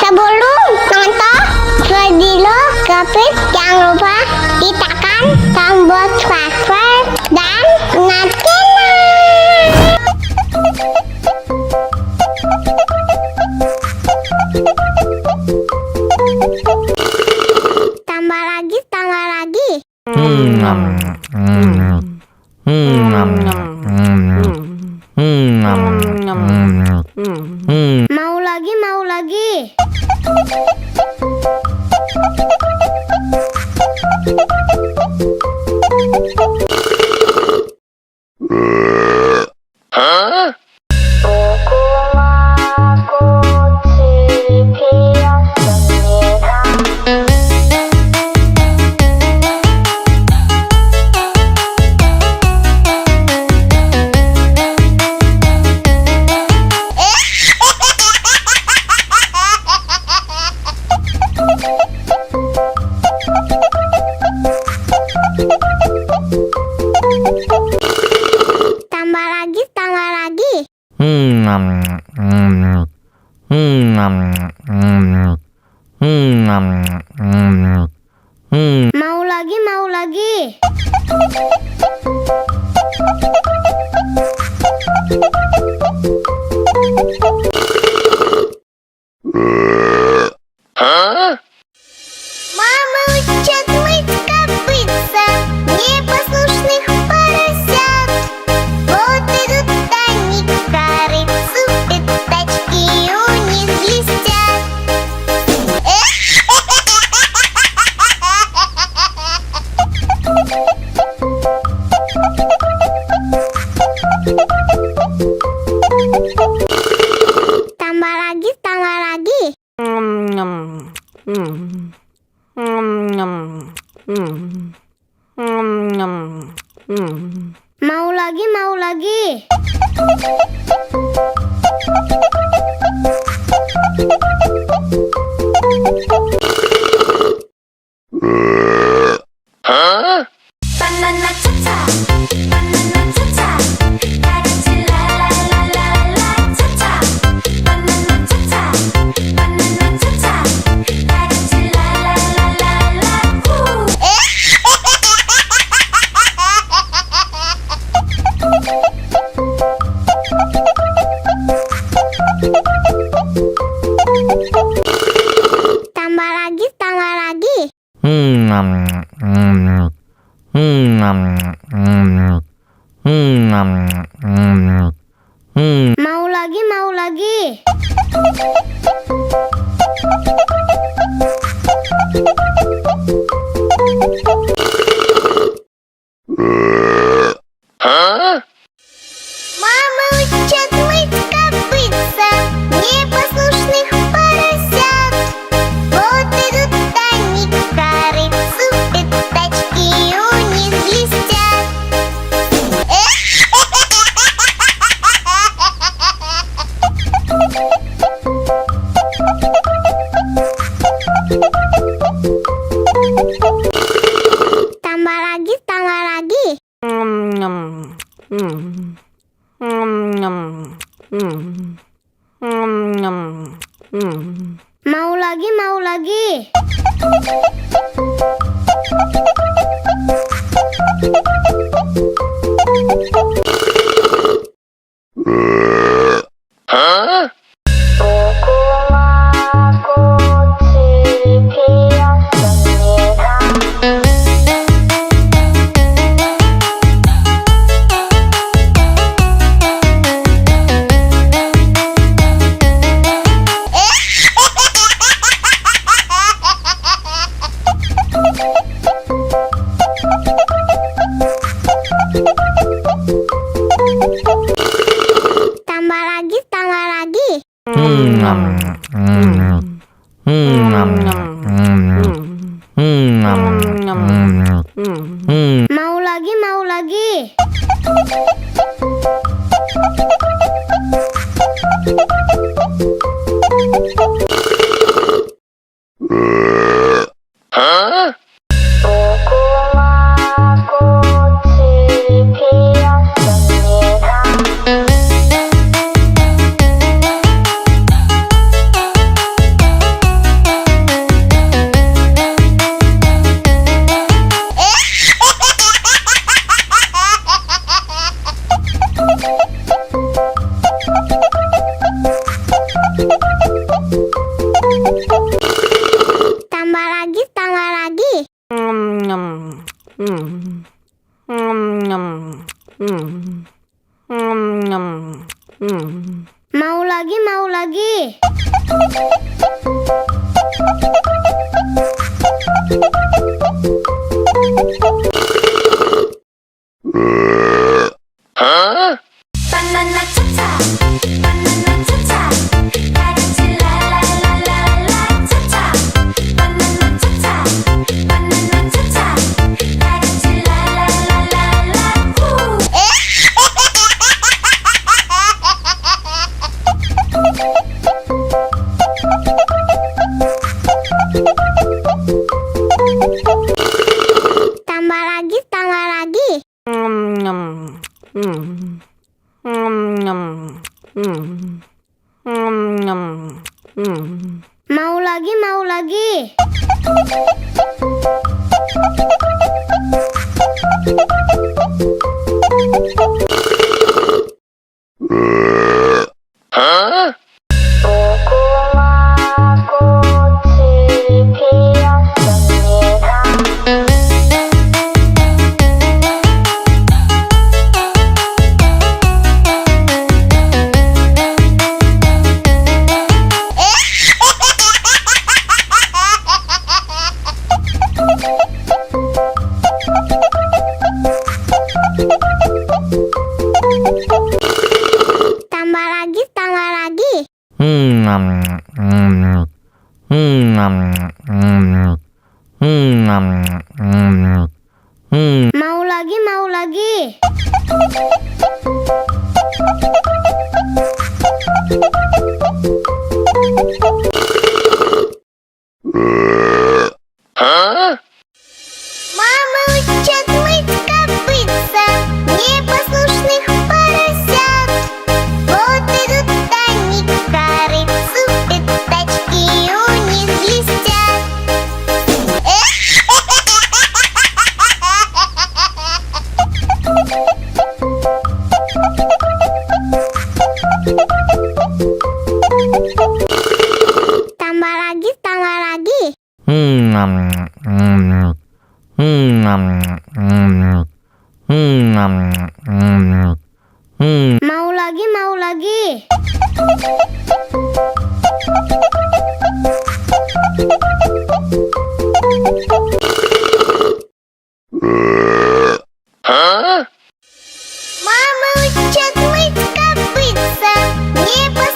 Sebelum nonton video Kepit, jangan lupa ditekan tombol subscribe dan nyalakan. Tambah lagi, tambah lagi. Mau lagi, mau lagi. Tambah lagi, tambah lagi. Mau lagi, mau lagi. Мама учат мыть копытца непослушных поросят. Вот идут они к корыцу, пятачки у них блестят. Tambah lagi, tambah lagi. Mau lagi, mau lagi. Banana cha-cha, banana cha-cha, kaji la la la la la cha-cha. Banana cha-cha, banana cha-cha, kaji la la la la la hoo. Tambah lagi, tambah lagi. Mau lagi, mau lagi. Мама учат мыть копытца непослушных поросят. Вот идут они к корыцу, пятачки у них блестят. Tambah lagi, tambah lagi. Mau lagi, mau lagi. Tambah lagi, tambah lagi. Mau lagi, mau lagi. 바나나 차차 바나나 차차 다 같이 랄랄랄랄라 차차 바나나 차차 바나나 차차 다 같이 랄랄랄랄라 후 Tambah lagi, tambah lagi. Mau lagi, mau lagi. Tambah lagi, tambah lagi. Mau lagi, mau lagi. Мама учат мыть копытца непослушных поросят. Вот идут они к корыцу, пятачки у них блестят. Tambah lagi, tambah lagi. Mau lagi, mau lagi. Мама учат мыть копытца непослушных